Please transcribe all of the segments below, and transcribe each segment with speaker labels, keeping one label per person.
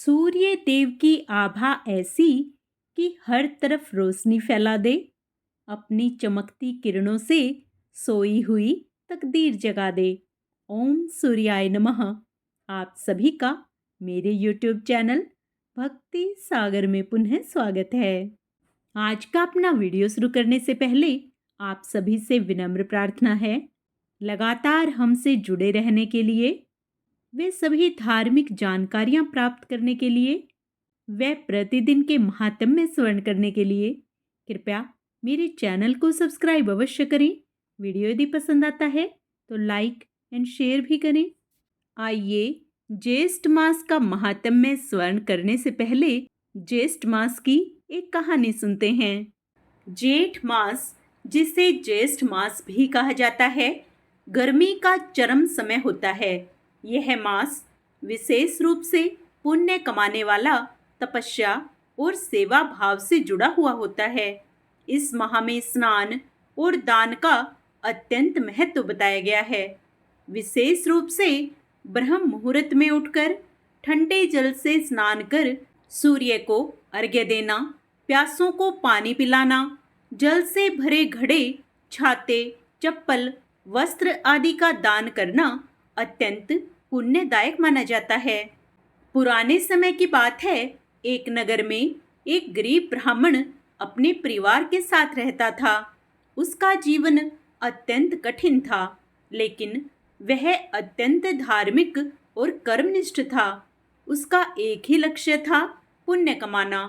Speaker 1: सूर्य देव की आभा ऐसी कि हर तरफ रोशनी फैला दे। अपनी चमकती किरणों से सोई हुई तकदीर जगा दे। ओम सूर्याय नमः। आप सभी का मेरे YouTube चैनल भक्ति सागर में पुनः स्वागत है। आज का अपना वीडियो शुरू करने से पहले आप सभी से विनम्र प्रार्थना है, लगातार हमसे जुड़े रहने के लिए, वे सभी धार्मिक जानकारियां प्राप्त करने के लिए, वे प्रतिदिन के महात्म्य स्मरण करने के लिए कृपया मेरे चैनल को सब्सक्राइब अवश्य करें। वीडियो यदि पसंद आता है तो लाइक एंड शेयर भी करें। आइए ज्येष्ठ मास का महात्म्य स्मरण करने से पहले ज्येष्ठ मास की एक कहानी सुनते हैं। जेठ मास, जिसे ज्येष्ठ मास भी कहा जाता है, गर्मी का चरम समय होता है। यह मास विशेष रूप से पुण्य कमाने वाला, तपस्या और सेवा भाव से जुड़ा हुआ होता है। इस माह में स्नान और दान का अत्यंत महत्व बताया गया है। विशेष रूप से ब्रह्म मुहूर्त में उठकर ठंडे जल से स्नान कर सूर्य को अर्घ्य देना, प्यासों को पानी पिलाना, जल से भरे घड़े, छाते, चप्पल, वस्त्र आदि का दान करना अत्यंत पुण्यदायक माना जाता है। पुराने समय की बात है, एक नगर में एक गरीब ब्राह्मण अपने परिवार के साथ रहता था। उसका जीवन अत्यंत कठिन था, लेकिन वह अत्यंत धार्मिक और कर्मनिष्ठ था। उसका एक ही लक्ष्य था, पुण्य कमाना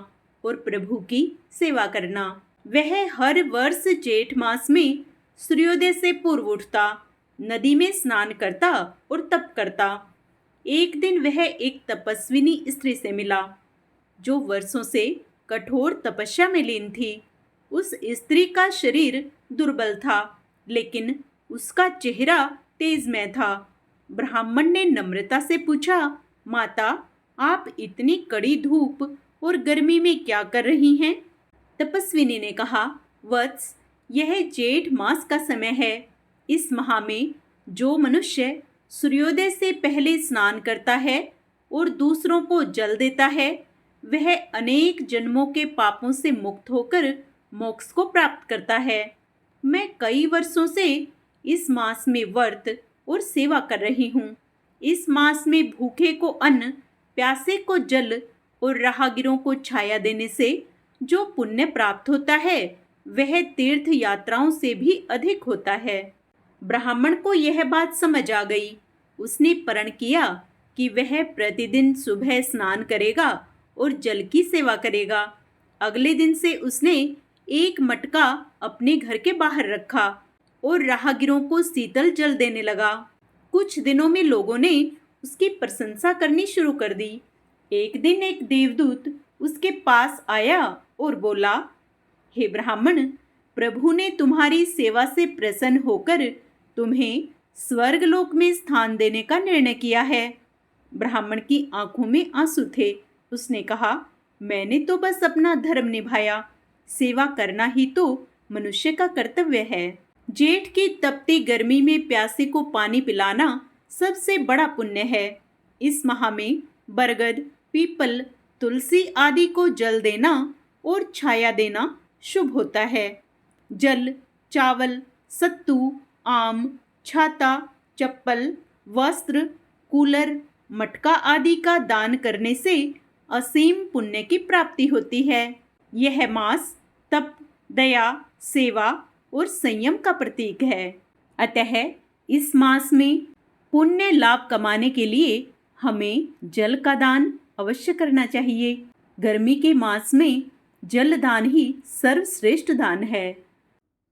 Speaker 1: और प्रभु की सेवा करना। वह हर वर्ष जेठ मास में सूर्योदय से पूर्व उठता, नदी में स्नान करता और तप करता। एक दिन वह एक तपस्विनी स्त्री से मिला, जो वर्षों से कठोर तपस्या में लीन थी। उस स्त्री का शरीर दुर्बल था, लेकिन उसका चेहरा तेजमय था। ब्राह्मण ने नम्रता से पूछा, माता, आप इतनी कड़ी धूप और गर्मी में क्या कर रही हैं? तपस्विनी ने कहा, वत्स, यह जेठ मास का समय है। इस माह में जो मनुष्य सूर्योदय से पहले स्नान करता है और दूसरों को जल देता है, वह अनेक जन्मों के पापों से मुक्त होकर मोक्ष को प्राप्त करता है। मैं कई वर्षों से इस मास में व्रत और सेवा कर रही हूँ। इस मास में भूखे को अन्न, प्यासे को जल और राहगीरों को छाया देने से जो पुण्य प्राप्त होता है, वह तीर्थ यात्राओं से भी अधिक होता है। ब्राह्मण को यह बात समझ आ गई। उसने प्रण किया कि वह प्रतिदिन सुबह स्नान करेगा और जल की सेवा करेगा। अगले दिन से उसने एक मटका अपने घर के बाहर रखा और राहगीरों को शीतल जल देने लगा। कुछ दिनों में लोगों ने उसकी प्रशंसा करनी शुरू कर दी। एक दिन एक देवदूत उसके पास आया और बोला, हे ब्राह्मण, प्रभु ने तुम्हारी सेवा से प्रसन्न होकर तुम्हें स्वर्गलोक में स्थान देने का निर्णय किया है। ब्राह्मण की आंखों में आंसू थे। उसने कहा, मैंने तो बस अपना धर्म निभाया। सेवा करना ही तो मनुष्य का कर्तव्य है। जेठ की तपती गर्मी में प्यासे को पानी पिलाना सबसे बड़ा पुण्य है। इस माह में बरगद, पीपल, तुलसी आदि को जल देना और छाया देना शुभ होता है। जल, चावल, सत्तू, आम, छाता, चप्पल, वस्त्र, कूलर, मटका आदि का दान करने से असीम पुण्य की प्राप्ति होती है। यह मास तप, दया, सेवा और संयम का प्रतीक है। अतः इस मास में पुण्य लाभ कमाने के लिए हमें जल का दान अवश्य करना चाहिए। गर्मी के मास में जल दान ही सर्वश्रेष्ठ दान है।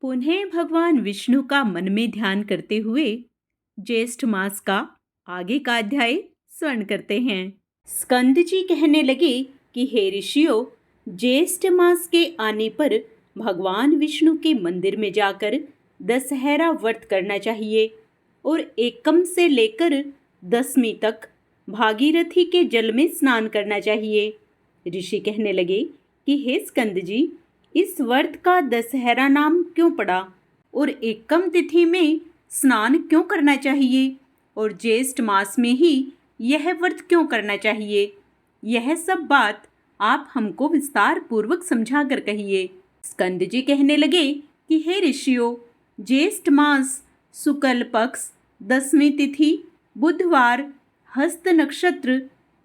Speaker 1: पुनः भगवान विष्णु का मन में ध्यान करते हुए ज्येष्ठ मास का आगे का अध्याय स्मरण करते हैं। स्कंद जी कहने लगे कि हे ऋषियों, ज्येष्ठ मास के आने पर भगवान विष्णु के मंदिर में जाकर दशहरा व्रत करना चाहिए और एकम से लेकर दशमी तक भागीरथी के जल में स्नान करना चाहिए। ऋषि कहने लगे कि हे स्कंद जी, इस व्रत का दशहरा नाम क्यों पड़ा और एकम तिथि में स्नान क्यों करना चाहिए और ज्येष्ठ मास में ही यह व्रत क्यों करना चाहिए? यह सब बात आप हमको विस्तार पूर्वक समझा कर कहिए। स्कंद जी कहने लगे कि हे ऋषियों, ज्येष्ठ मास शुक्ल पक्ष 10वीं तिथि बुधवार, हस्त नक्षत्र,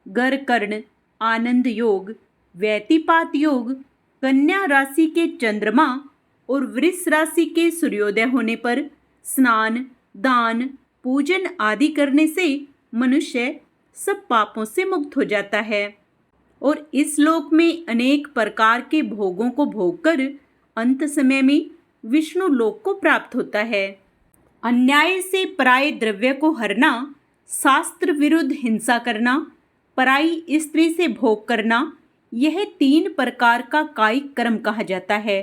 Speaker 1: गरकर्ण, आनंद योग, व्यतिपात योग, कन्या राशि के चंद्रमा और वृष राशि के सूर्योदय होने पर स्नान, दान, पूजन आदि करने से मनुष्य सब पापों से मुक्त हो जाता है और इस लोक में अनेक प्रकार के भोगों को भोगकर अंत समय में विष्णु लोक को प्राप्त होता है। अन्याय से पराये द्रव्य को हरना, शास्त्र विरुद्ध हिंसा करना, पराई स्त्री से भोग करना, यह 3 प्रकार का कायिक कर्म कहा जाता है।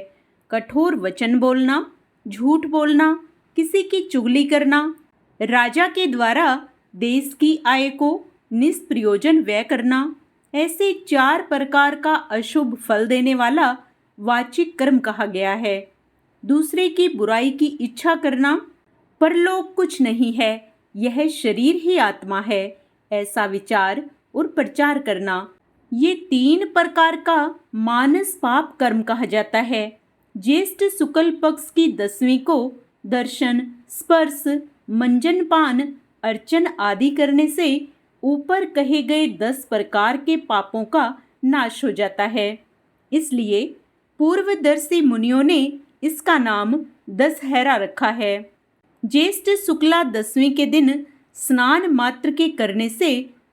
Speaker 1: कठोर वचन बोलना, झूठ बोलना, किसी की चुगली करना, राजा के द्वारा देश की आय को निष्प्रयोजन व्यय करना, ऐसे 4 प्रकार का अशुभ फल देने वाला वाचिक कर्म कहा गया है। दूसरे की बुराई की इच्छा करना, परलोक कुछ नहीं है, यह शरीर ही आत्मा है, ऐसा विचार और प्रचार करना, ये 3 प्रकार का मानस पाप कर्म कहा जाता है। ज्येष्ठ शुक्ल पक्ष की 10वीं को दर्शन, स्पर्श, मंजन पान, अर्चन आदि करने से ऊपर कहे गए 10 प्रकार के पापों का नाश हो जाता है। इसलिए पूर्वदर्शी मुनियों ने इसका नाम दशहरा रखा है। ज्येष्ठ शुक्ला 10वीं के दिन स्नान मात्र के करने से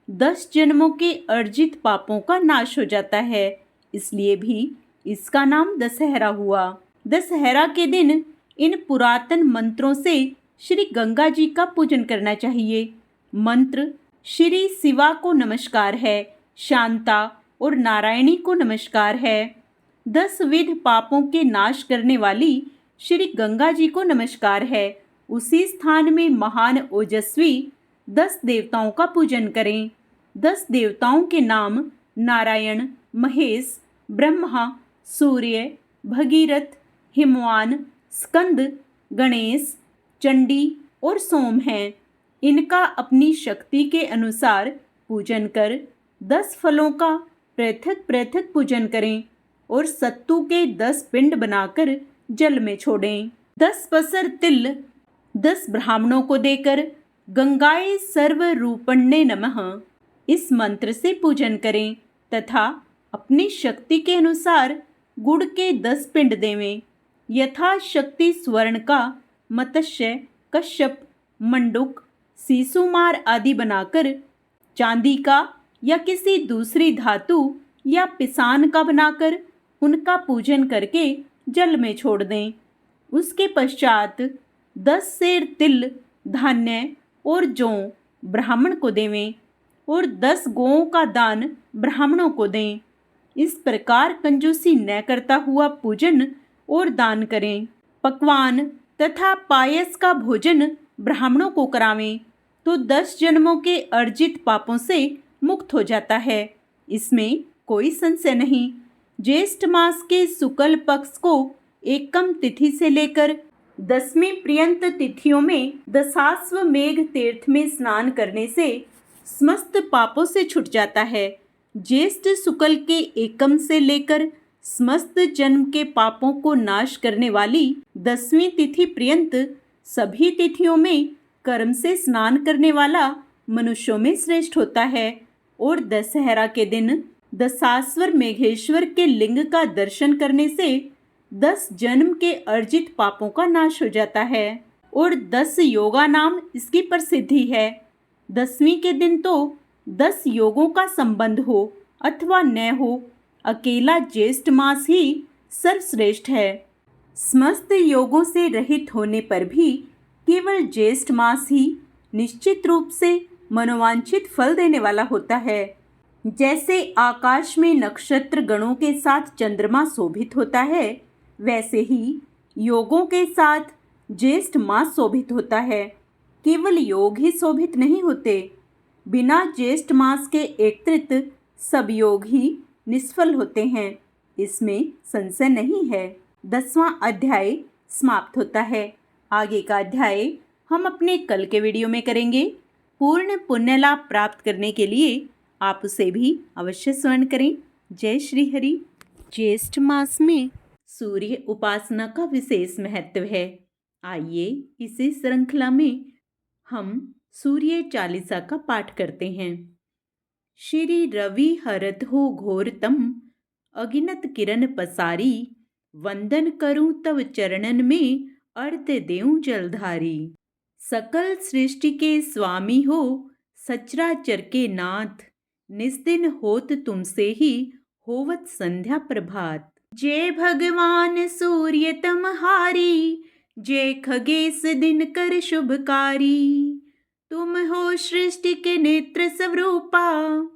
Speaker 1: 10 जन्मों के अर्जित पापों का नाश हो जाता है, इसलिए भी इसका नाम दशहरा हुआ। दशहरा के दिन इन पुरातन मंत्रों से श्री गंगा जी का पूजन करना चाहिए। मंत्र श्री शिवा को नमस्कार है, शांता और नारायणी को नमस्कार है। 10 विध पापों के नाश करने वाली श्री गंगा जी को नमस्कार है। उसी स्थान में महान ओजस्वी 10 देवताओं का पूजन करें। 10 देवताओं के नाम नारायण, महेश, ब्रह्मा, सूर्य, भगीरथ, हिमवान, स्कंद, गणेश, चंडी और सोम हैं। इनका अपनी शक्ति के अनुसार पूजन कर 10 फलों का पृथक पृथक पूजन करें और सत्तू के 10 पिंड बनाकर जल में छोड़ें। 10 पसर तिल 10 ब्राह्मणों को देकर गंगाए सर्व रूपण्ये नमः इस मंत्र से पूजन करें तथा अपनी शक्ति के अनुसार गुड़ के 10 पिंड देवें। यथाशक्ति स्वर्ण का मत्स्य, कश्यप, मंडूक, सीसुमार आदि बनाकर चांदी का या किसी दूसरी धातु या पिसान का बनाकर उनका पूजन करके जल में छोड़ दें। उसके पश्चात 10 सेर तिल, धान्य और जौ ब्राह्मण को देवें और 10 गौओं का दान ब्राह्मणों को दें। इस प्रकार कंजूसी न करता हुआ पूजन और दान करें। पकवान तथा पायस का भोजन ब्राह्मणों को करावें तो 10 जन्मों के अर्जित पापों से मुक्त हो जाता है, इसमें कोई संशय नहीं। ज्येष्ठ मास के शुक्ल पक्ष को एकम तिथि से लेकर 10वीं पर्यंत तिथियों में दशाश्वमेघ तीर्थ में स्नान करने से समस्त पापों से छूट जाता है। ज्येष्ठ शुक्ल के एकम से लेकर समस्त जन्म के पापों को नाश करने वाली 10वीं तिथि पर्यंत सभी तिथियों में कर्म से स्नान करने वाला मनुष्यों में श्रेष्ठ होता है और दशहरा के दिन दशाश्वर मेघेश्वर के लिंग का दर्शन करने से 10 जन्म के अर्जित पापों का नाश हो जाता है और 10 योगा नाम इसकी प्रसिद्धि है। 10वीं के दिन तो 10 योगों का संबंध हो अथवा न हो, अकेला ज्येष्ठ मास ही सर्वश्रेष्ठ है। समस्त योगों से रहित होने पर भी केवल ज्येष्ठ मास ही निश्चित रूप से मनोवांछित फल देने वाला होता है। जैसे आकाश में नक्षत्र गणों के साथ चंद्रमा शोभित होता है, वैसे ही योगों के साथ ज्येष्ठ मास शोभित होता है। केवल योग ही शोभित नहीं होते, बिना ज्येष्ठ मास के एकत्रित सब योग ही निष्फल होते हैं, इसमें संशय नहीं है। 10वां अध्याय समाप्त होता है। आगे का अध्याय हम अपने कल के वीडियो में करेंगे। पूर्ण पुण्य लाभ प्राप्त करने के लिए आप उसे भी अवश्य स्मरण करें। जय श्री हरि। ज्येष्ठ मास में सूर्य उपासना का विशेष महत्व है। आइए इसी श्रृंखला में हम सूर्य चालीसा का पाठ करते हैं। श्री रवि हरत हो घोरतम, अगिनत किरण पसारी, वंदन करूं तव चरणन में, अर्घ देऊं जलधारी। सकल सृष्टि के स्वामी हो, सचराचर के नाथ, निस्दिन होत तुमसे ही, होवत संध्या प्रभात। जय भगवान सूर्य तमहारी, जय खगेश दिनकर शुभकारी। तुम हो सृष्टि के नेत्र स्वरूपा,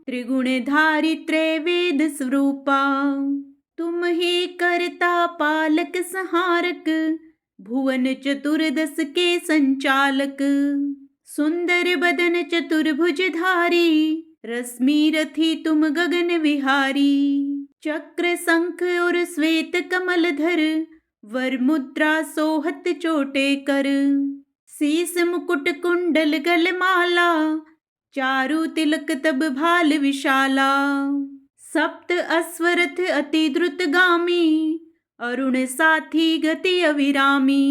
Speaker 1: त्रिगुणधारी त्रैवेद स्वरूपा। तुम ही करता पालक संहारक, भुवन चतुर्दश के संचालक। सुंदर बदन चतुर्भुजधारी, रश्मि रथी तुम गगन विहारी। चक्र शंख और श्वेत कमल धर, वर मुद्रा सोहत चोटे कर। शीस मुकुट कुंडल गल माला, चारु तिलक तब भाल विशाला। सप्त अश्वरथ अति द्रुत गामी, अरुण साथी गति अविरामी।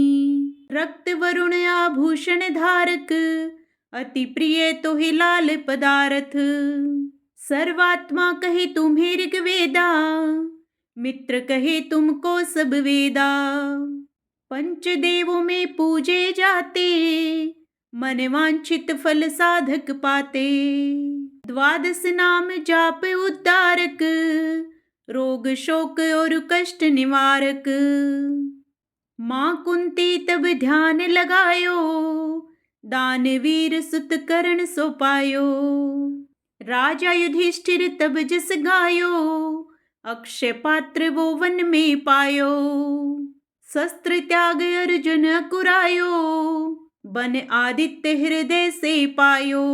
Speaker 1: रक्त वरुण आभूषण धारक, अति प्रिय तोहि लाल पदारथ। सर्वात्मा कहे तुम्हें ऋग्वेदा, मित्र कहे तुमको सब वेदा। पंचदेवों में पूजे जाते, मन वांछित फल साधक पाते। द्वादश नाम जाप उद्धारक, रोग शोक और कष्ट निवारक। माँ कुंती तब ध्यान लगायो, दानवीर सुत करण सो पायो। राजा युधिष्ठिर तब जस गायो, अक्षय पात्र वो वन में पायो। शस्त्र त्याग अर्जुन अकुरायो, बन आदित्य हृदय से पायो।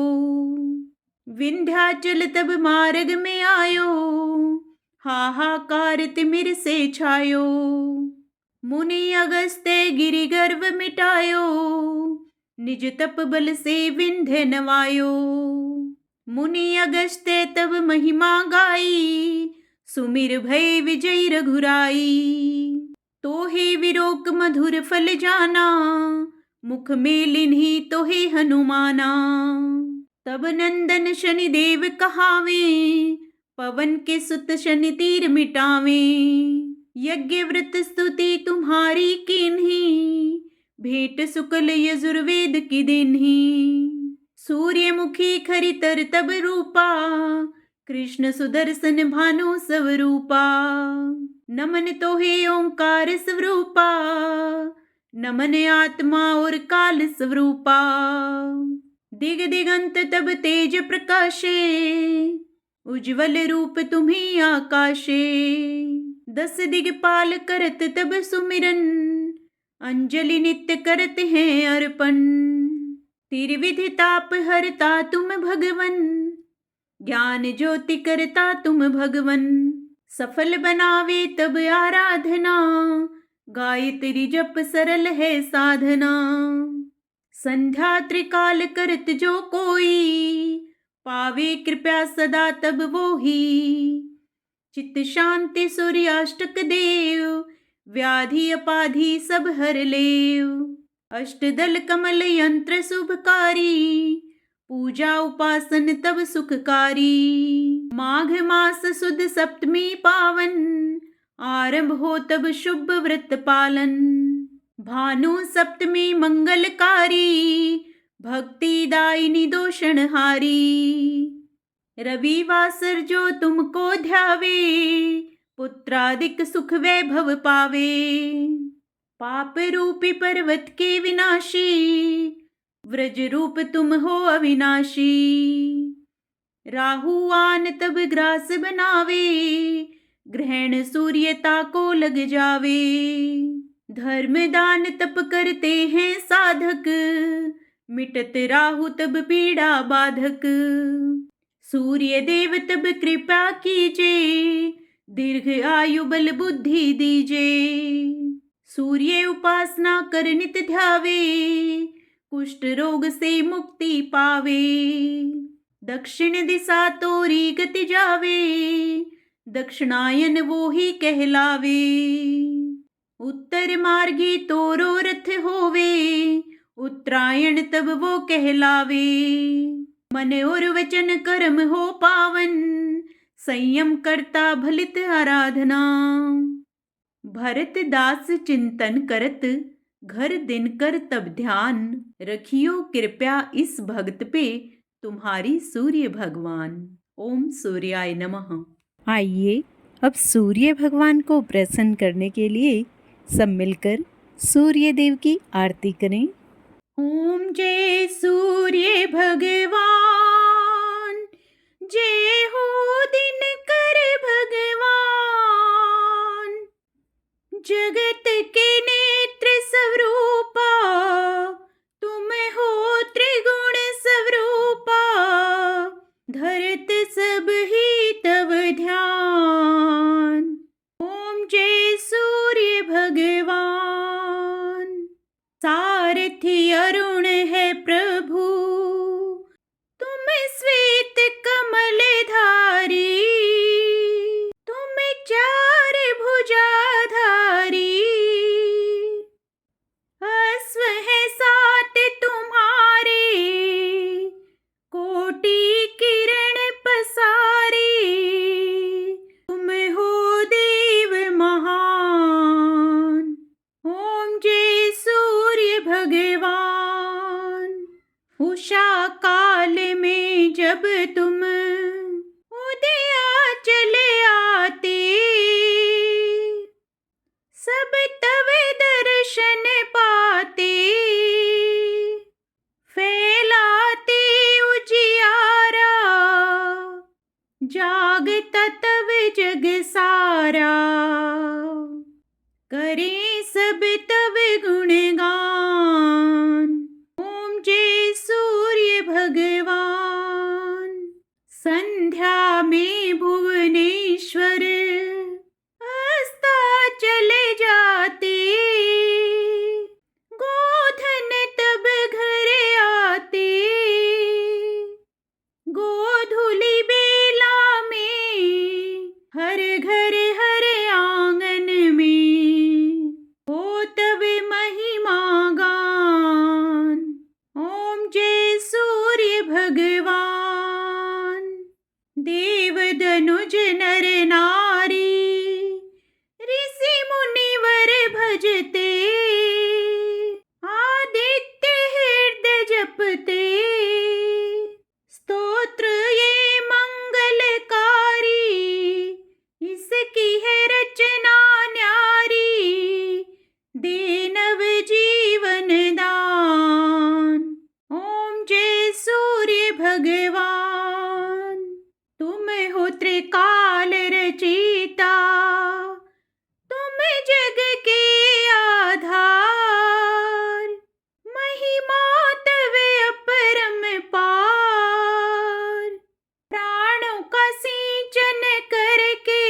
Speaker 1: विंध्याचल तब मार्ग में आयो, हाहाकार तिमिर से छायो। मुनि अगस्त्य गिरि गर्व मिटायो, निज तप बल से विंध्य नवायो। मुनि अगस्त्य तब महिमा गाई, सुमिर भय विजय रघुराई। तो हे विरोक मधुर फल जाना, मुख में लिन्ही तो हे हनुमाना। तब नंदन शनि देव कहावे, पवन के सुत शनि तीर मिटावे। यज्ञ व्रत स्तुति तुम्हारी कीन्ही, भेंट शुक्ल यजुर्वेद की दिन्ही। सूर्यमुखी खरितर तब रूपा, कृष्ण सुदर्शन भानु स्वरूपा। नमन तो हे ओंकार स्वरूपा, नमन आत्मा और काल स्वरूपा। दिग दिगंत तब तेज प्रकाशे, उज्ज्वल रूप तुम्ही आकाशे। दस दिगपाल करत तब सुमिरन, अंजलि नित्य करत हैं अर्पण। त्रिविधि ताप हरता तुम भगवन, ज्ञान ज्योति करता तुम भगवन। सफल बनावे तब आराधना, गायत्री जप सरल है साधना। संध्या त्रिकाल करत जो कोई, पावे कृपया सदा तब वो ही। चित्त शांति सूर्याष्टक देव, व्याधि अपाधि सब हर लेव। अष्टदल कमल यंत्र शुभकारी, पूजा उपासन तब सुखकारी। माघ मास सुद सप्तमी पावन, आरंभ हो तब शुभ व्रत पालन। भानु सप्तमी मंगलकारी, भक्ति दायिनी दोषणहारी। रविवासर जो तुमको ध्यावे, पुत्रादिक सुख वैभव पावे। पाप रूपी पर्वत के विनाशी, व्रज रूप तुम हो अविनाशी। राहुआन तब ग्रास बनावे, ग्रहण सूर्यता को लग जावे। धर्म दान तप करते हैं साधक, मिटत राहु तब पीड़ा बाधक। सूर्य देव तब कृपा कीजे, दीर्घ आयु बल बुद्धि दीजे। सूर्य उपासना कर नित ध्यावे, कुष्ठ रोग से मुक्ति पावे। दक्षिण दिशा तोरी गति जावे, दक्षिणायन वो ही कहलावे। उत्तर मार्गी तोरो रथ होवे, उत्तरायण तब वो कहलावे। मन और वचन कर्म हो पावन, संयम करता भलित आराधना। भरत दास चिंतन करत, घर दिन कर तब ध्यान। रखियो कृपया इस भक्त पे, तुम्हारी सूर्य भगवान। ओम सूर्याय नमः। आइए अब सूर्य भगवान को प्रसन्न करने के लिए सब मिलकर सूर्य देव की आरती करें। ओम जय सूर्य भगवान, जय हो दिनकर भगवान। जगत के नेत्र स्वरूपा, तुम हो त्रिगुण स्वरूपा। धरत सब ही तव ध्यान। ओम जय सूर्य भगवान। सारथी अरुण है प्रभु, तुम श्वेत कमल धारी। तुम चार भुजाधारी, अश्व है सात तुम्हारे। कोटि किरण पसारी, तुम हो देव महान। ओम जय सूर्य भगवान। उषा काल में जब तुम उदया चले आते, सब तव दर्शन पाते। फैलाते उजियारा, जागता तव जग सारा। करें सब तव गुणगान। ओम जय सूर्य भगवान। संध्या में भुवनेश्वर, अस्ता चले जाते। गोधन तब घर आते, गोधूलि बेला में। हर घर हर आंगन में, हो तब महिमा गान। ओम जय सूर्य भगवान। देव धनुज नर नारी, ऋषि मुनिवर भजते। आदित्य हृदय जपते, स्तोत्र ये मंगलकारी। इसकी है रचना न्यारी, दे नव जीवन दान। ओम जय सूर्य भगवान। तुम हो त्रिकाल रचयिता, तुम जग के आधार। महिमा तव अपरम पार, प्राणों का सिंचन करके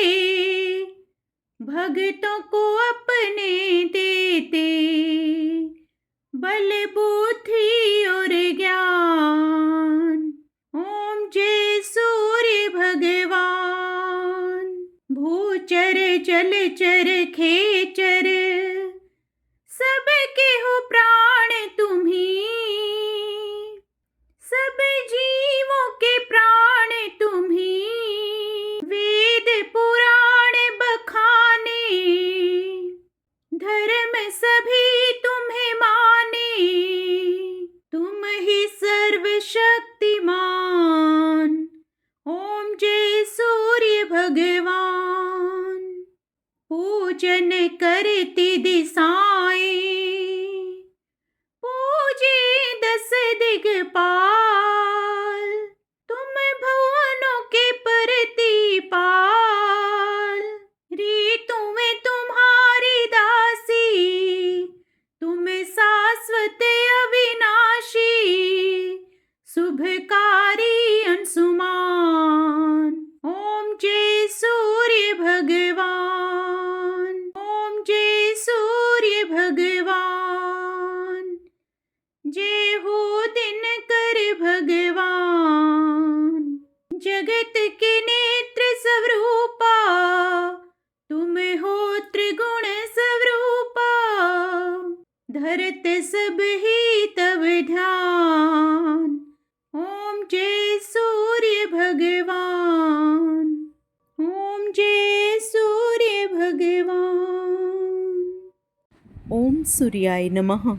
Speaker 1: भक्तों को अपने देते। बल बुद्धि और ज्ञान। ओम जय सूर्य भगवान। भूचर जलचर खेचर, सबके हो प्राण तुम्ही। सब जीवों के प्राण तुम्ही। वेद पुराण बखाने, धर्म सभी तुम्हें माने। तुम ही सर्वशक्तिमान। ओम जय सूर्य भगवान। पूजन करती दिशाएं, पूजे दस दिग्पाल। तुम भुवनों के प्रतिपाल। ऋतुएं तुम्हारी दासी, तुम शाश्वत अविनाशी। शुभकारी अंशुमान। ओम जय सूर्य भगवान। ओम जय सूर्य धरत सब ही तव ध्यान। ओम जय सूर्य भगवान, ओम जय सूर्य भगवान। ओम सूर्याय नमः।